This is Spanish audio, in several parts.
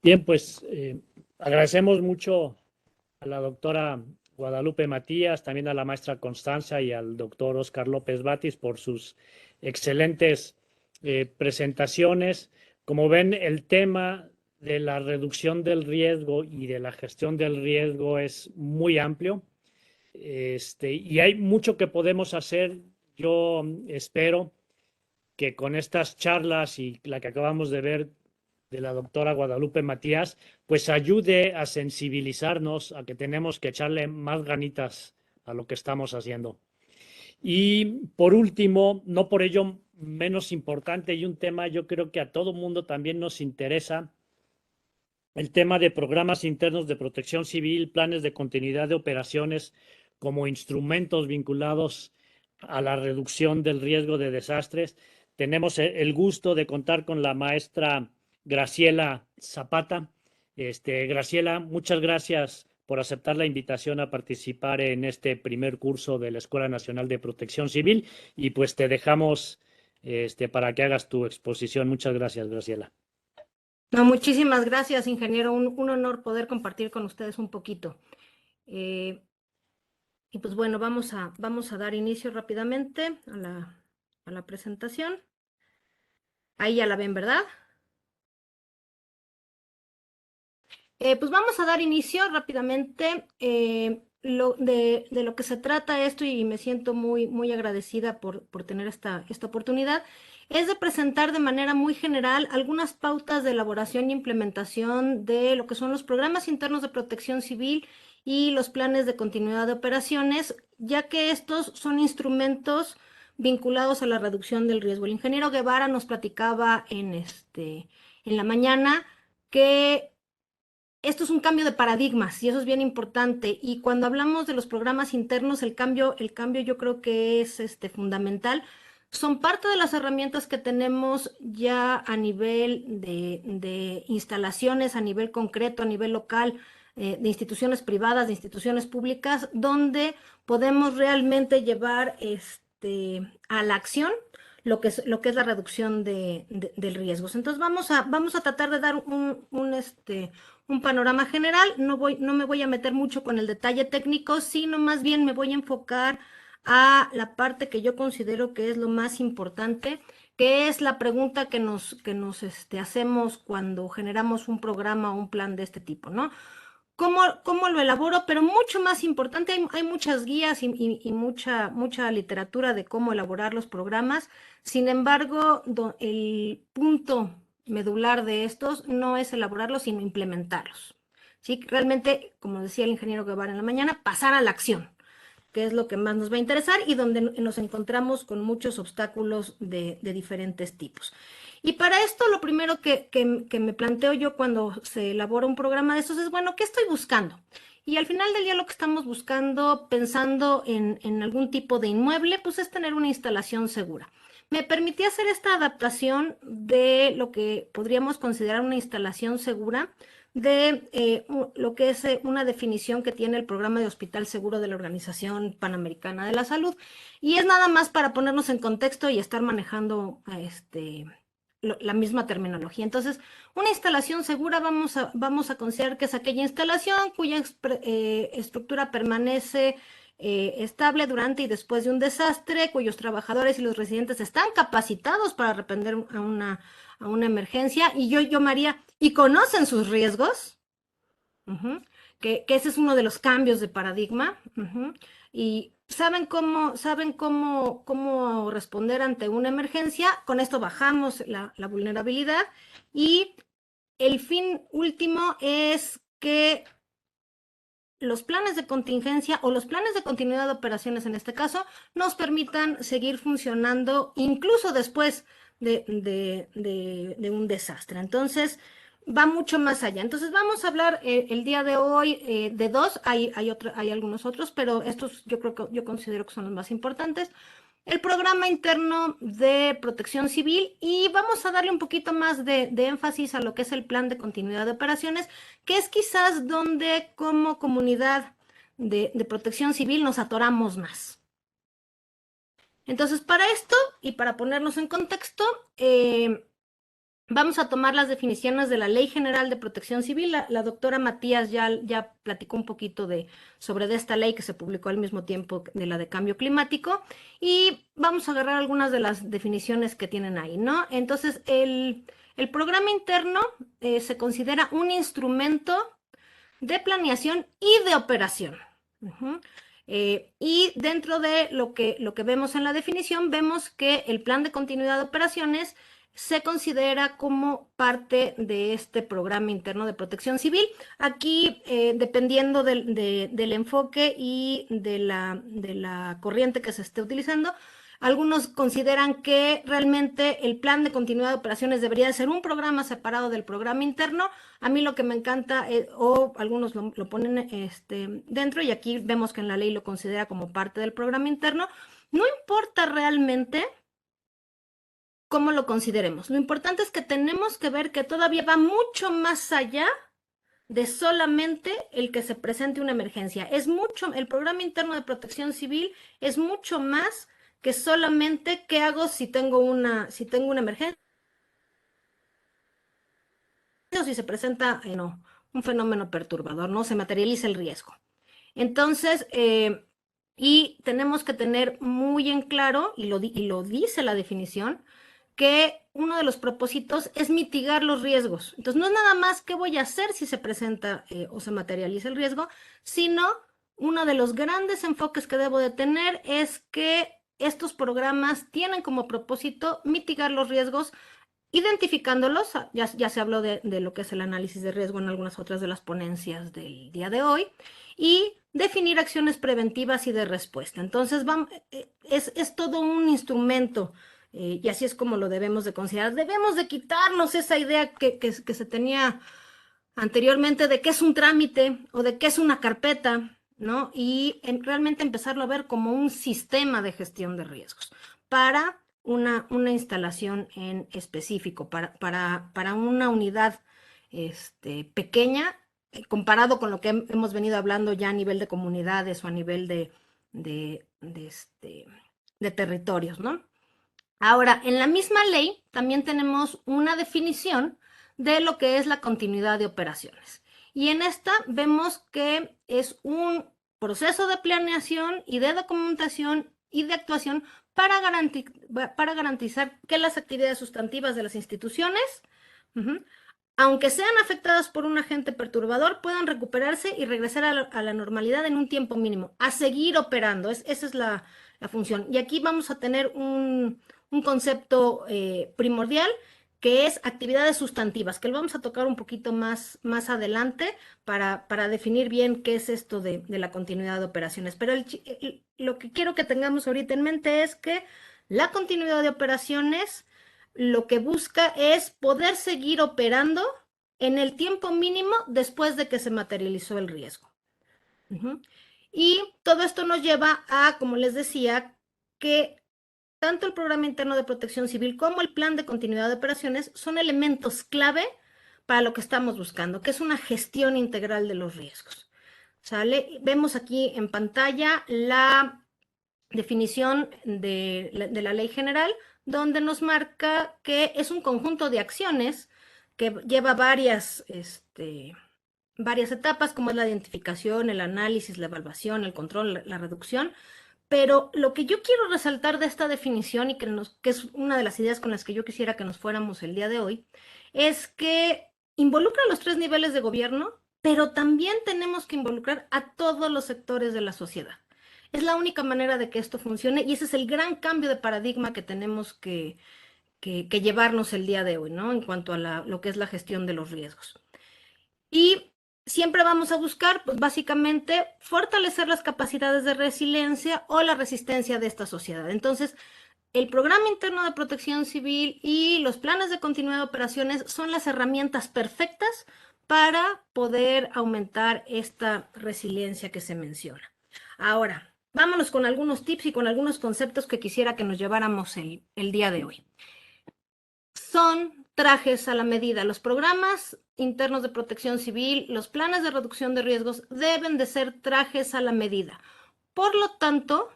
Bien, pues agradecemos mucho a la doctora Guadalupe Matías, también a la maestra Constanza y al doctor Oscar López Batis por sus excelentes presentaciones. Como ven, el tema de la reducción del riesgo y de la gestión del riesgo es muy amplio. Y hay mucho que podemos hacer. Yo espero que con estas charlas y la que acabamos de ver de la doctora Guadalupe Matías, pues ayude a sensibilizarnos a que tenemos que echarle más ganitas a lo que estamos haciendo. Y por último, no por ello menos importante, y un tema yo creo que a todo mundo también nos interesa, el tema de programas internos de protección civil, planes de continuidad de operaciones como instrumentos vinculados a la reducción del riesgo de desastres. Tenemos el gusto de contar con la maestra Graciela Zapata. Graciela, muchas gracias por aceptar la invitación a participar en este primer curso de la Escuela Nacional de Protección Civil y pues te dejamos para que hagas tu exposición. Muchas gracias, Graciela. No, muchísimas gracias, ingeniero. Un honor poder compartir con ustedes un poquito. Y pues bueno, vamos a dar inicio rápidamente a la presentación. Ahí ya la ven, ¿verdad? Pues vamos a dar inicio rápidamente. De lo que se trata esto, y me siento muy agradecida por tener esta oportunidad, es de presentar de manera muy general algunas pautas de elaboración e implementación de lo que son los programas internos de protección civil y los planes de continuidad de operaciones, ya que estos son instrumentos vinculados a la reducción del riesgo. El ingeniero Guevara nos platicaba en la mañana que esto es un cambio de paradigmas y eso es bien importante. Y cuando hablamos de los programas internos, el cambio yo creo que es fundamental. Son parte de las herramientas que tenemos ya a nivel de instalaciones, a nivel concreto, a nivel local, de instituciones privadas, de instituciones públicas, donde podemos realmente llevar a la acción lo que es la reducción del riesgos. Entonces vamos a tratar de dar un panorama general. No me voy a meter mucho con el detalle técnico, sino más bien me voy a enfocar a la parte que yo considero que es lo más importante, que es la pregunta que nos hacemos cuando generamos un programa o un plan de este tipo, ¿no? ¿Cómo lo elaboro? Pero mucho más importante, hay muchas guías y mucha literatura de cómo elaborar los programas. Sin embargo, el punto medular de estos no es elaborarlos, sino implementarlos. ¿Sí? Realmente, como decía el ingeniero Guevara en la mañana, pasar a la acción, que es lo que más nos va a interesar y donde nos encontramos con muchos obstáculos de diferentes tipos. Y para esto lo primero que me planteo yo cuando se elabora un programa de estos es, bueno, ¿qué estoy buscando? Y al final del día lo que estamos buscando, pensando en algún tipo de inmueble, pues es tener una instalación segura. Me permití hacer esta adaptación de lo que podríamos considerar una instalación segura de lo que es una definición que tiene el programa de Hospital Seguro de la Organización Panamericana de la Salud. Y es nada más para ponernos en contexto y estar manejando la misma terminología. Entonces, una instalación segura vamos a considerar que es aquella instalación cuya estructura permanece estable durante y después de un desastre, cuyos trabajadores y los residentes están capacitados para responder a una emergencia, y yo María, y conocen sus riesgos, que ese es uno de los cambios de paradigma, y saben cómo responder ante una emergencia. Con esto bajamos la vulnerabilidad, y el fin último es que los planes de contingencia o los planes de continuidad de operaciones en este caso nos permitan seguir funcionando incluso después de un desastre. Entonces, va mucho más allá. Entonces, vamos a hablar el día de hoy de dos, hay algunos otros, pero estos yo considero que son los más importantes. el programa interno de protección civil y vamos a darle un poquito más de énfasis a lo que es el plan de continuidad de operaciones, que es quizás donde como comunidad de protección civil nos atoramos más. Entonces, para esto y para ponernos en contexto, vamos a tomar las definiciones de la Ley General de Protección Civil. La doctora Matías ya platicó un poquito sobre esta ley que se publicó al mismo tiempo de la de cambio climático y vamos a agarrar algunas de las definiciones que tienen ahí, ¿no? Entonces, el programa interno se considera un instrumento de planeación y de operación. Y dentro de lo que vemos en la definición, vemos que el plan de continuidad de operaciones se considera como parte de este programa interno de protección civil. Aquí, dependiendo del enfoque y de la corriente que se esté utilizando, algunos consideran que realmente el plan de continuidad de operaciones debería de ser un programa separado del programa interno. A mí lo que me encanta, o algunos lo ponen dentro, y aquí vemos que en la ley lo considera como parte del programa interno. No importa realmente cómo lo consideremos. Lo importante es que tenemos que ver que todavía va mucho más allá de solamente el que se presente una emergencia. El programa interno de protección civil es mucho más que solamente qué hago si tengo una emergencia o si se presenta no, un fenómeno perturbador, ¿no? Se materializa el riesgo. Entonces, y tenemos que tener muy en claro, y lo dice la definición, que uno de los propósitos es mitigar los riesgos. Entonces, no es nada más qué voy a hacer si se presenta o se materializa el riesgo, sino uno de los grandes enfoques que debo de tener es que estos programas tienen como propósito mitigar los riesgos, identificándolos. Ya se habló de lo que es el análisis de riesgo en algunas otras de las ponencias del día de hoy, y definir acciones preventivas y de respuesta. Entonces, es todo un instrumento. Y así es como lo debemos de considerar. Debemos de quitarnos esa idea que se tenía anteriormente de qué es un trámite o de qué es una carpeta, ¿no? Y realmente empezarlo a ver como un sistema de gestión de riesgos para una instalación en específico, para una unidad pequeña, comparado con lo que hemos venido hablando ya a nivel de comunidades o a nivel de territorios, ¿no? Ahora, en la misma ley también tenemos una definición de lo que es la continuidad de operaciones. Y en esta vemos que es un proceso de planeación y de documentación y de actuación para garantizar que las actividades sustantivas de las instituciones, aunque sean afectadas por un agente perturbador, puedan recuperarse y regresar a la normalidad en un tiempo mínimo, a seguir operando. Esa es la función. Y aquí vamos a tener un concepto primordial, que es actividades sustantivas, que lo vamos a tocar un poquito más adelante para definir bien qué es esto de la continuidad de operaciones. Pero lo que quiero que tengamos ahorita en mente es que la continuidad de operaciones lo que busca es poder seguir operando en el tiempo mínimo después de que se materializó el riesgo. Y todo esto nos lleva a, como les decía, que tanto el programa interno de protección civil como el plan de continuidad de operaciones son elementos clave para lo que estamos buscando, que es una gestión integral de los riesgos. ¿Sale? Vemos aquí en pantalla la definición de la ley general, donde nos marca que es un conjunto de acciones que lleva varias etapas, como es la identificación, el análisis, la evaluación, el control, la reducción. Pero lo que yo quiero resaltar de esta definición, y que es una de las ideas con las que yo quisiera que nos fuéramos el día de hoy, es que involucra los 3 niveles de gobierno, pero también tenemos que involucrar a todos los sectores de la sociedad. Es la única manera de que esto funcione, y ese es el gran cambio de paradigma que tenemos que llevarnos el día de hoy, ¿no? En cuanto a lo que es la gestión de los riesgos. Y siempre vamos a buscar, pues básicamente, fortalecer las capacidades de resiliencia o la resistencia de esta sociedad. Entonces, el programa interno de protección civil y los planes de continuidad de operaciones son las herramientas perfectas para poder aumentar esta resiliencia que se menciona. Ahora, vámonos con algunos tips y con algunos conceptos que quisiera que nos lleváramos el día de hoy. Son trajes a la medida. Los programas internos de protección civil, los planes de reducción de riesgos deben de ser trajes a la medida. Por lo tanto,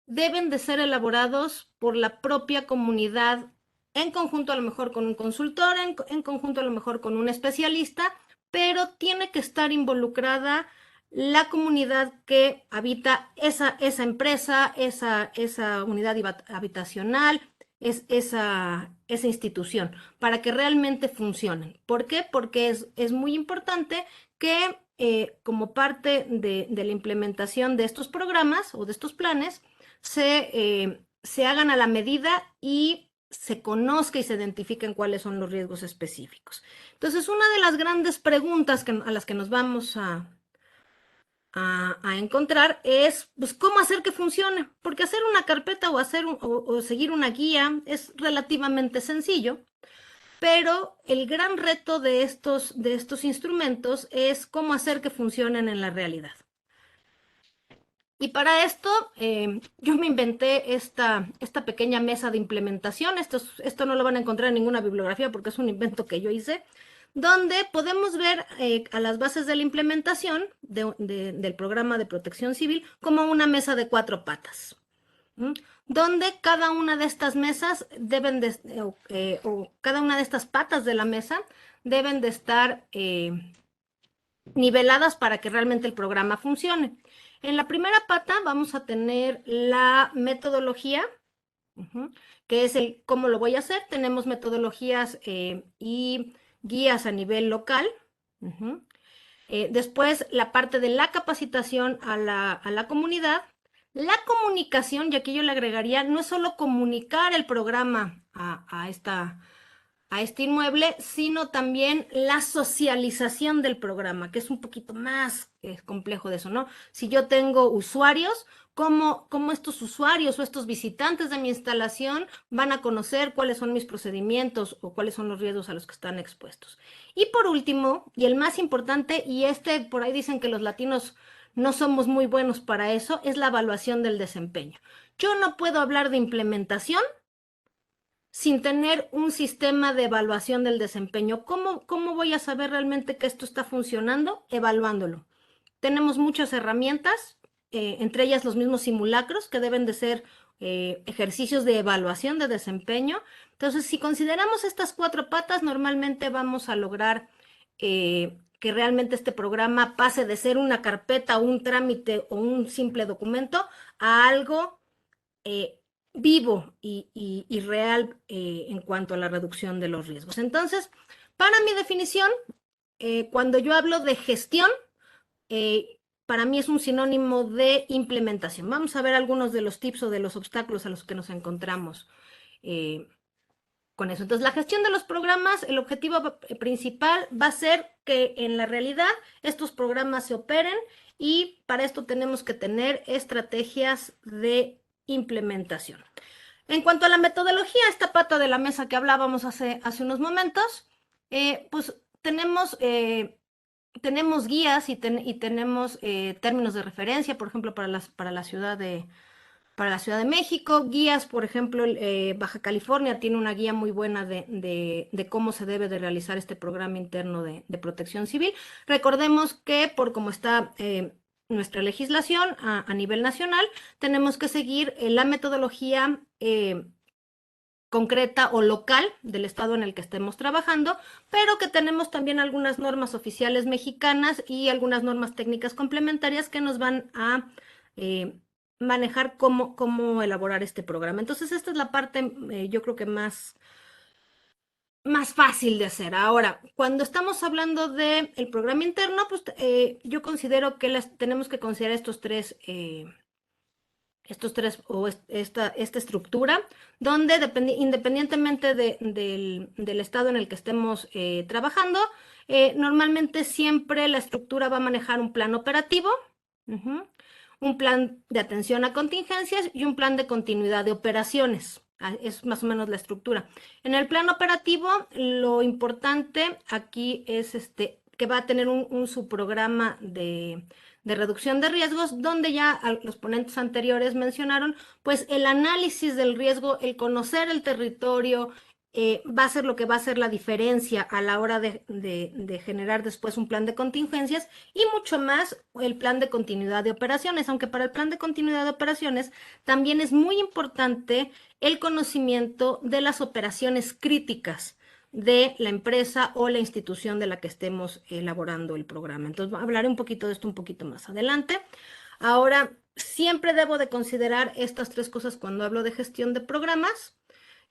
deben de ser elaborados por la propia comunidad, en conjunto a lo mejor con un consultor, en conjunto a lo mejor con un especialista, pero tiene que estar involucrada la comunidad que habita esa empresa, esa unidad habitacional, esa institución, para que realmente funcionen. ¿Por qué? Porque es muy importante que como parte de la implementación de estos programas o de estos planes, se hagan a la medida y se conozca y se identifiquen cuáles son los riesgos específicos. Entonces, una de las grandes preguntas a las que nos vamos a encontrar es, pues, ¿cómo hacer que funcione? Porque hacer una carpeta o seguir una guía es relativamente sencillo, pero el gran reto de estos instrumentos es cómo hacer que funcionen en la realidad. Y para esto, yo me inventé esta pequeña mesa de implementación. Esto no lo van a encontrar en ninguna bibliografía porque es un invento que yo hice, donde podemos ver a las bases de la implementación del programa de protección civil como una mesa de 4 patas, donde cada una de estas mesas o cada una de estas patas de la mesa deben de estar niveladas para que realmente el programa funcione. En la primera pata vamos a tener la metodología, que es el cómo lo voy a hacer. Tenemos metodologías y guías a nivel local. Después la parte de la capacitación a la comunidad. La comunicación, y aquí yo le agregaría, no es solo comunicar el programa a este inmueble, sino también la socialización del programa, que es un poquito más complejo de eso, ¿no? Si yo tengo usuarios, ¿cómo estos usuarios o estos visitantes de mi instalación van a conocer cuáles son mis procedimientos o cuáles son los riesgos a los que están expuestos? Y por último, y el más importante, y por ahí dicen que los latinos no somos muy buenos para eso, es la evaluación del desempeño. Yo no puedo hablar de implementación sin tener un sistema de evaluación del desempeño. ¿Cómo voy a saber realmente que esto está funcionando? Evaluándolo. Tenemos muchas herramientas, entre ellas los mismos simulacros, que deben de ser ejercicios de evaluación de desempeño. Entonces, si consideramos estas 4 patas, normalmente vamos a lograr que realmente este programa pase de ser una carpeta, un trámite o un simple documento a algo vivo y real en cuanto a la reducción de los riesgos. Entonces, para mi definición, cuando yo hablo de gestión, para mí es un sinónimo de implementación. Vamos a ver algunos de los tips o de los obstáculos a los que nos encontramos con eso. Entonces, la gestión de los programas, el objetivo principal va a ser que en la realidad estos programas se operen, y para esto tenemos que tener estrategias de implementación. En cuanto a la metodología, esta pata de la mesa que hablábamos hace unos momentos, pues tenemos guías y tenemos términos de referencia, por ejemplo, para la Ciudad de México, guías, por ejemplo, Baja California tiene una guía muy buena de cómo se debe de realizar este programa interno de protección civil. Recordemos que por cómo está nuestra legislación a nivel nacional, tenemos que seguir la metodología concreta o local del estado en el que estemos trabajando, pero que tenemos también algunas normas oficiales mexicanas y algunas normas técnicas complementarias que nos van a manejar cómo elaborar este programa. Entonces, esta es la parte, yo creo que más fácil de hacer. Ahora, cuando estamos hablando del programa interno, pues yo considero que tenemos que considerar estos tres o esta estructura, donde independientemente del estado en el que estemos trabajando, normalmente siempre la estructura va a manejar un plan operativo, un plan de atención a contingencias y un plan de continuidad de operaciones. Es más o menos la estructura. En el plan operativo, lo importante aquí es que va a tener un subprograma de reducción de riesgos, donde ya los ponentes anteriores mencionaron, pues el análisis del riesgo, el conocer el territorio, va a ser lo que va a hacer la diferencia a la hora de generar después un plan de contingencias y mucho más el plan de continuidad de operaciones, aunque para el plan de continuidad de operaciones también es muy importante el conocimiento de las operaciones críticas de la empresa o la institución de la que estemos elaborando el programa. Entonces, hablaré un poquito de esto un poquito más adelante. Ahora, siempre debo de considerar estas tres cosas cuando hablo de gestión de programas,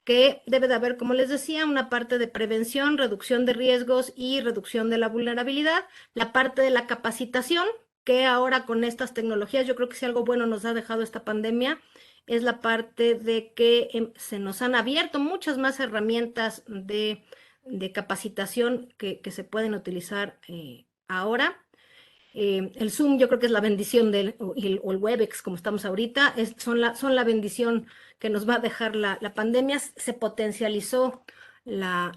que debe de haber, como les decía, una parte de prevención, reducción de riesgos y reducción de la vulnerabilidad, la parte de la capacitación, que ahora con estas tecnologías, yo creo que si algo bueno nos ha dejado esta pandemia, es la parte de que se nos han abierto muchas más herramientas de capacitación que se pueden utilizar ahora. El Zoom yo creo que es la bendición o el WebEx, como estamos ahorita, son la bendición que nos va a dejar la pandemia. Se potencializó la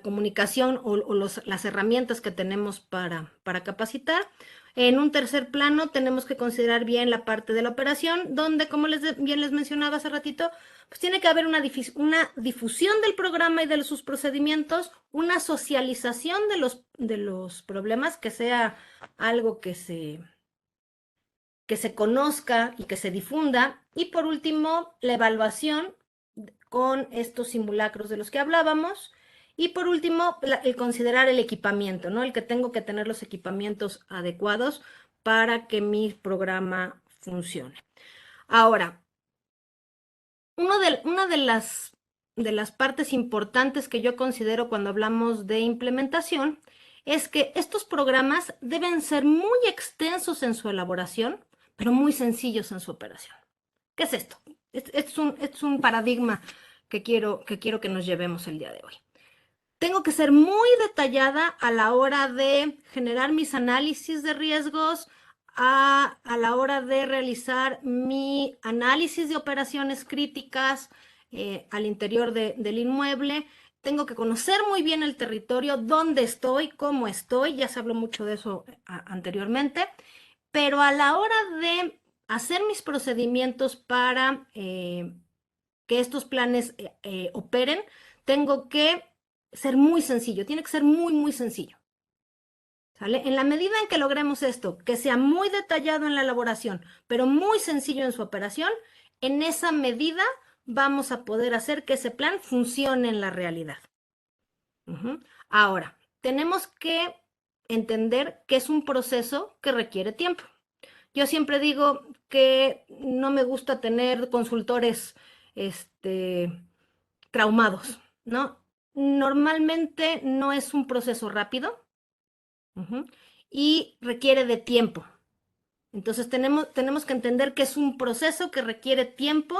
comunicación o las herramientas que tenemos para capacitar. En un tercer plano tenemos que considerar bien la parte de la operación, donde, como bien les mencionaba hace ratito, pues tiene que haber una difusión del programa y de sus procedimientos, una socialización de los problemas, que sea algo que se conozca y que se difunda. Y por último, la evaluación con estos simulacros de los que hablábamos. Y por último, el considerar el equipamiento, ¿no? El que tengo que tener los equipamientos adecuados para que mi programa funcione. Ahora, una de las partes importantes que yo considero cuando hablamos de implementación es que estos programas deben ser muy extensos en su elaboración, pero muy sencillos en su operación. ¿Qué es esto? Es un paradigma que quiero que nos llevemos el día de hoy. Tengo que ser muy detallada a la hora de generar mis análisis de riesgos, a la hora de realizar mi análisis de operaciones críticas al interior del inmueble. Tengo que conocer muy bien el territorio, dónde estoy, cómo estoy, ya se habló mucho de eso anteriormente, pero a la hora de hacer mis procedimientos para que estos planes operen, tengo que ser muy sencillo, tiene que ser muy, muy sencillo. ¿Sale? En la medida en que logremos esto, que sea muy detallado en la elaboración, pero muy sencillo en su operación, en esa medida vamos a poder hacer que ese plan funcione en la realidad. Ahora, tenemos que entender que es un proceso que requiere tiempo. Yo siempre digo que no me gusta tener consultores traumados, ¿no? Normalmente no es un proceso rápido, y requiere de tiempo. Entonces tenemos que entender que es un proceso que requiere tiempo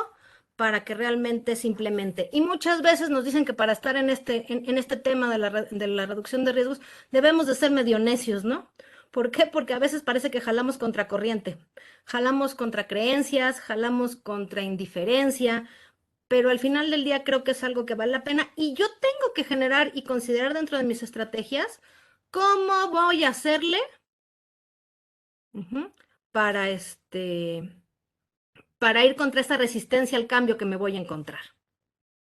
para que realmente se implemente. Y muchas veces nos dicen que para estar en este tema de la reducción de riesgos debemos de ser medio necios, ¿no? ¿Por qué? Porque a veces parece que jalamos contra corriente, jalamos contra creencias, jalamos contra indiferencia, pero al final del día creo que es algo que vale la pena y yo tengo que generar y considerar dentro de mis estrategias cómo voy a hacerle ujú, para para ir contra esa resistencia al cambio que me voy a encontrar.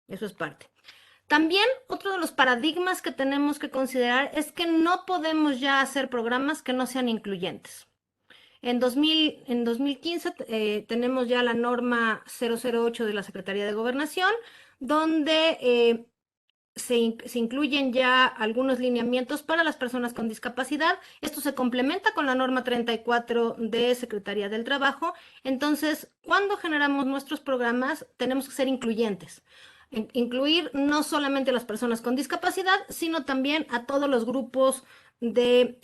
Eso es parte. También otro de los paradigmas que tenemos que considerar es que no podemos ya hacer programas que no sean incluyentes. En 2015 tenemos ya la norma 008 de la Secretaría de Gobernación, donde se incluyen ya algunos lineamientos para las personas con discapacidad. Esto se complementa con la norma 34 de Secretaría del Trabajo. Entonces, cuando generamos nuestros programas, tenemos que ser incluyentes. Incluir no solamente a las personas con discapacidad, sino también a todos los grupos de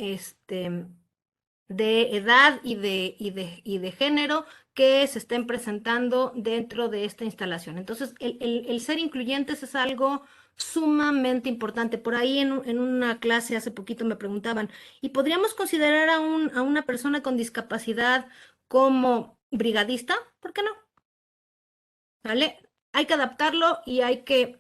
edad y de género que se estén presentando dentro de esta instalación. Entonces, el ser incluyentes es algo sumamente importante. Por ahí en una clase hace poquito me preguntaban, ¿y podríamos considerar a una persona con discapacidad como brigadista? ¿Por qué no? ¿Vale? hay que adaptarlo y hay que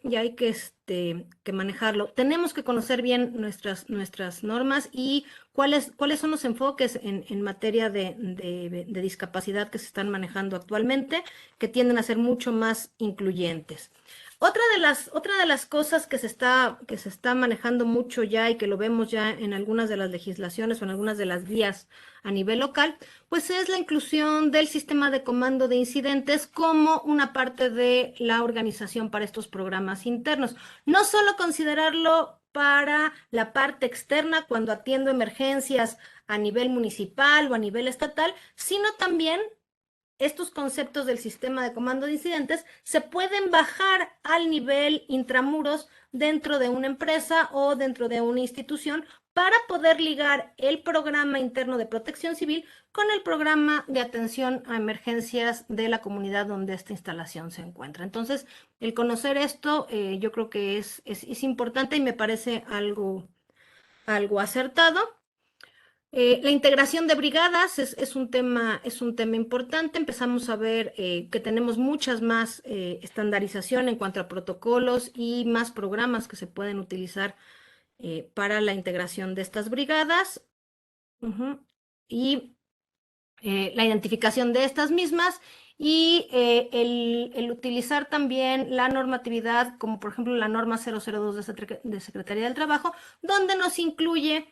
manejarlo. Tenemos que conocer bien nuestras normas y cuáles son los enfoques en materia de discapacidad que se están manejando actualmente, que tienden a ser mucho más incluyentes. Otra de las cosas que se está manejando mucho ya y que lo vemos ya en algunas de las legislaciones o en algunas de las guías a nivel local, pues es la inclusión del sistema de comando de incidentes como una parte de la organización para estos programas internos. No solo considerarlo para la parte externa cuando atiendo emergencias a nivel municipal o a nivel estatal, sino también estos conceptos del sistema de comando de incidentes se pueden bajar al nivel intramuros dentro de una empresa o dentro de una institución para poder ligar el programa interno de protección civil con el programa de atención a emergencias de la comunidad donde esta instalación se encuentra. Entonces, el conocer esto yo creo que es importante y me parece algo acertado. La integración de brigadas es un tema importante. Empezamos a ver que tenemos muchas más estandarización en cuanto a protocolos y más programas que se pueden utilizar para la integración de estas brigadas. Y la identificación de estas mismas y el utilizar también la normatividad, como por ejemplo la norma 002 de Secretaría del Trabajo, donde nos incluye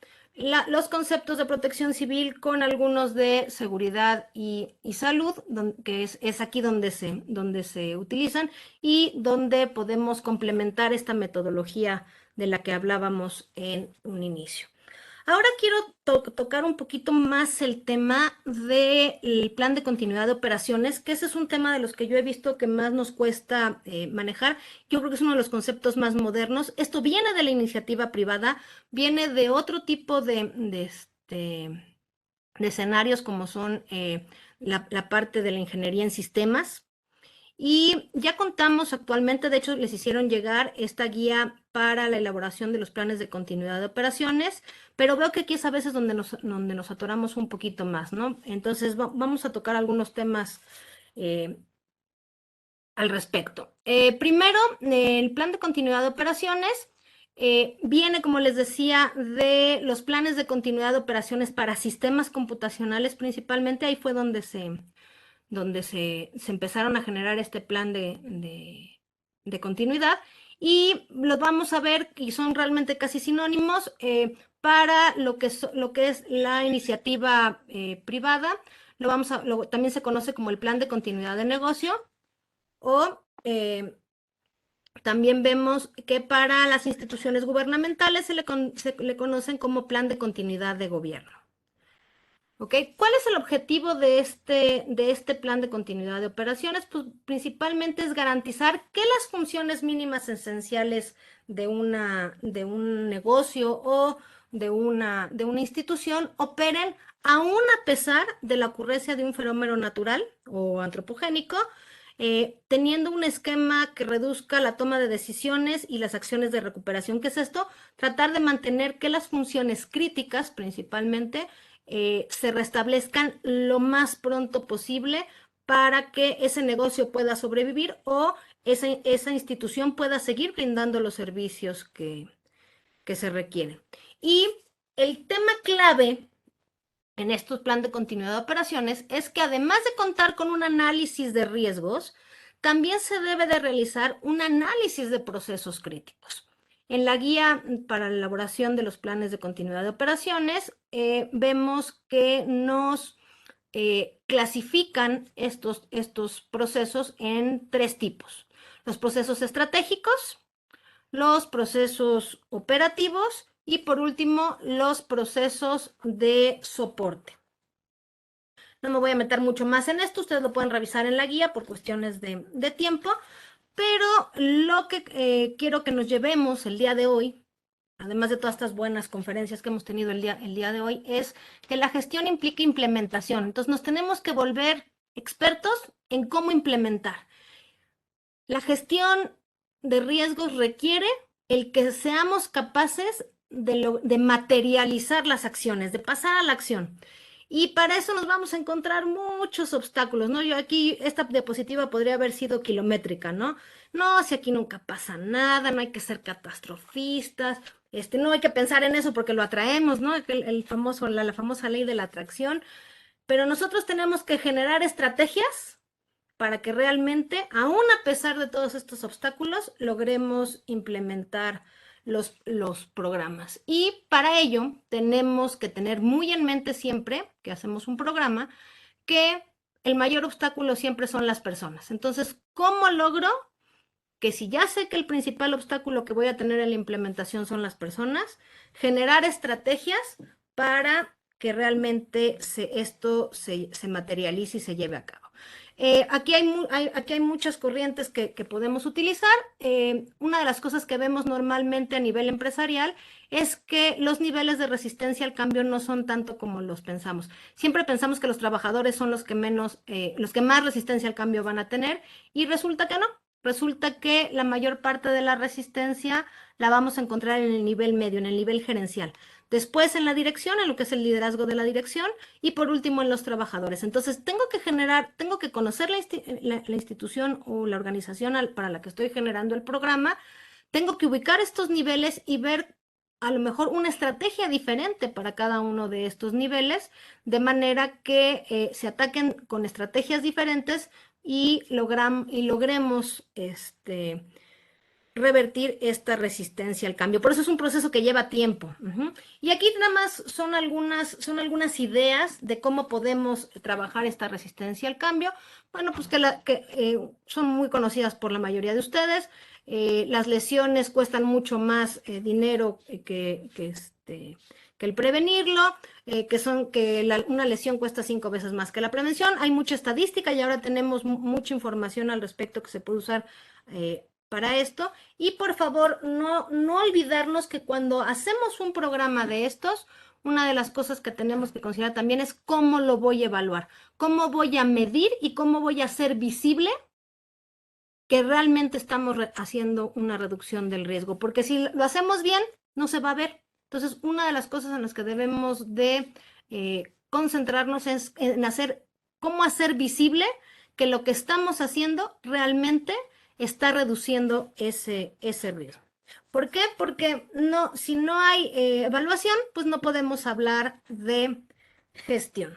los conceptos de protección civil con algunos de seguridad y salud, que es aquí donde se utilizan y donde podemos complementar esta metodología de la que hablábamos en un inicio. Ahora quiero tocar un poquito más el tema del plan de continuidad de operaciones, que ese es un tema de los que yo he visto que más nos cuesta manejar. Yo creo que es uno de los conceptos más modernos. Esto viene de la iniciativa privada, viene de otro tipo de escenarios como son la parte de la ingeniería en sistemas. Y ya contamos actualmente, de hecho, les hicieron llegar esta guía para la elaboración de los planes de continuidad de operaciones, pero veo que aquí es a veces donde nos atoramos un poquito más, ¿no? Entonces vamos a tocar algunos temas al respecto. Primero, el plan de continuidad de operaciones viene, como les decía, de los planes de continuidad de operaciones para sistemas computacionales principalmente. Ahí fue donde se empezaron a generar este plan de continuidad y los vamos a ver y son realmente casi sinónimos para lo que es la iniciativa privada. También se conoce como el plan de continuidad de negocio o también vemos que para las instituciones gubernamentales se le conocen como plan de continuidad de gobierno. ¿Ok? ¿Cuál es el objetivo de este plan de continuidad de operaciones? Pues principalmente es garantizar que las funciones mínimas esenciales de un negocio o de una institución operen aún a pesar de la ocurrencia de un fenómeno natural o antropogénico, teniendo un esquema que reduzca la toma de decisiones y las acciones de recuperación. ¿Qué es esto? Tratar de mantener que las funciones críticas, principalmente, se restablezcan lo más pronto posible para que ese negocio pueda sobrevivir o esa institución pueda seguir brindando los servicios que se requieren. Y el tema clave en estos planes de continuidad de operaciones es que además de contar con un análisis de riesgos, también se debe de realizar un análisis de procesos críticos. En la guía para la elaboración de los planes de continuidad de operaciones, vemos que nos clasifican estos procesos en 3 tipos. Los procesos estratégicos, los procesos operativos y por último los procesos de soporte. No me voy a meter mucho más en esto, ustedes lo pueden revisar en la guía por cuestiones de tiempo, pero lo que quiero que nos llevemos el día de hoy, además de todas estas buenas conferencias que hemos tenido el día de hoy, es que la gestión implica implementación. Entonces nos tenemos que volver expertos en cómo implementar. La gestión de riesgos requiere el que seamos capaces de materializar las acciones, de pasar a la acción. Y para eso nos vamos a encontrar muchos obstáculos, ¿no? Yo aquí, esta diapositiva podría haber sido kilométrica, ¿no? No, si aquí nunca pasa nada, no hay que ser catastrofistas, no hay que pensar en eso porque lo atraemos, ¿no? El famoso, la famosa ley de la atracción. Pero nosotros tenemos que generar estrategias para que realmente, aún a pesar de todos estos obstáculos, logremos implementar los programas. Y para ello tenemos que tener muy en mente siempre que hacemos un programa que el mayor obstáculo siempre son las personas. Entonces, ¿cómo logro que si ya sé que el principal obstáculo que voy a tener en la implementación son las personas, generar estrategias para que realmente esto se materialice y se lleve a cabo? Aquí hay muchas corrientes que podemos utilizar. Una de las cosas que vemos normalmente a nivel empresarial es que los niveles de resistencia al cambio no son tanto como los pensamos. Siempre pensamos que los trabajadores son los que los que más resistencia al cambio van a tener, y resulta que no. Resulta que la mayor parte de la resistencia la vamos a encontrar en el nivel medio, en el nivel gerencial. Después en la dirección, en lo que es el liderazgo de la dirección, y por último en los trabajadores. Entonces tengo que conocer la institución o la organización para la que estoy generando el programa, tengo que ubicar estos niveles y ver a lo mejor una estrategia diferente para cada uno de estos niveles, de manera que se ataquen con estrategias diferentes y logremos revertir esta resistencia al cambio. Por eso es un proceso que lleva tiempo. Y aquí nada más son algunas ideas de cómo podemos trabajar esta resistencia al cambio. Bueno, pues que son muy conocidas por la mayoría de ustedes. Las lesiones cuestan mucho más dinero que el prevenirlo, una lesión cuesta 5 veces más que la prevención. Hay mucha estadística y ahora tenemos mucha información al respecto que se puede usar para esto. Y por favor, no olvidarnos que cuando hacemos un programa de estos, una de las cosas que tenemos que considerar también es cómo lo voy a evaluar, cómo voy a medir y cómo voy a hacer visible que realmente estamos haciendo una reducción del riesgo, porque si lo hacemos bien, no se va a ver. Entonces, una de las cosas en las que debemos de concentrarnos es en cómo hacer visible que lo que estamos haciendo realmente está reduciendo ese riesgo. ¿Por qué? Porque si no hay evaluación, pues no podemos hablar de gestión.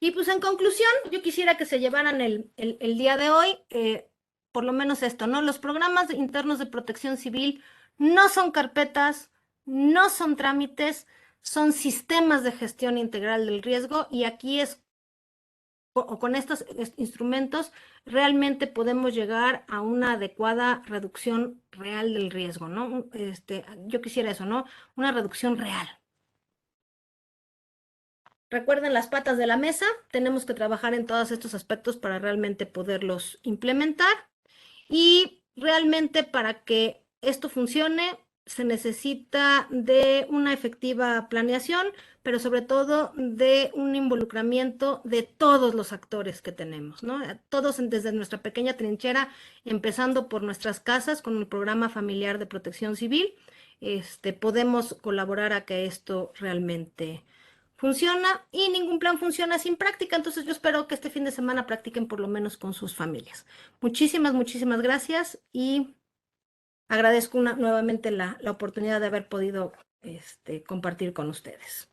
Y pues en conclusión, yo quisiera que se llevaran el día de hoy, por lo menos esto, ¿no? Los programas internos de protección civil no son carpetas, no son trámites, son sistemas de gestión integral del riesgo, y aquí con estos instrumentos realmente podemos llegar a una adecuada reducción real del riesgo, ¿no? Yo quisiera eso, ¿no? Una reducción real. Recuerden las patas de la mesa, tenemos que trabajar en todos estos aspectos para realmente poderlos implementar, y realmente para que esto funcione se necesita de una efectiva planeación, pero sobre todo de un involucramiento de todos los actores que tenemos, ¿no? Todos desde nuestra pequeña trinchera, empezando por nuestras casas con el programa familiar de protección civil, podemos colaborar a que esto realmente funciona, y ningún plan funciona sin práctica. Entonces yo espero que este fin de semana practiquen por lo menos con sus familias. Muchísimas gracias, y agradezco nuevamente la oportunidad de haber podido compartir con ustedes.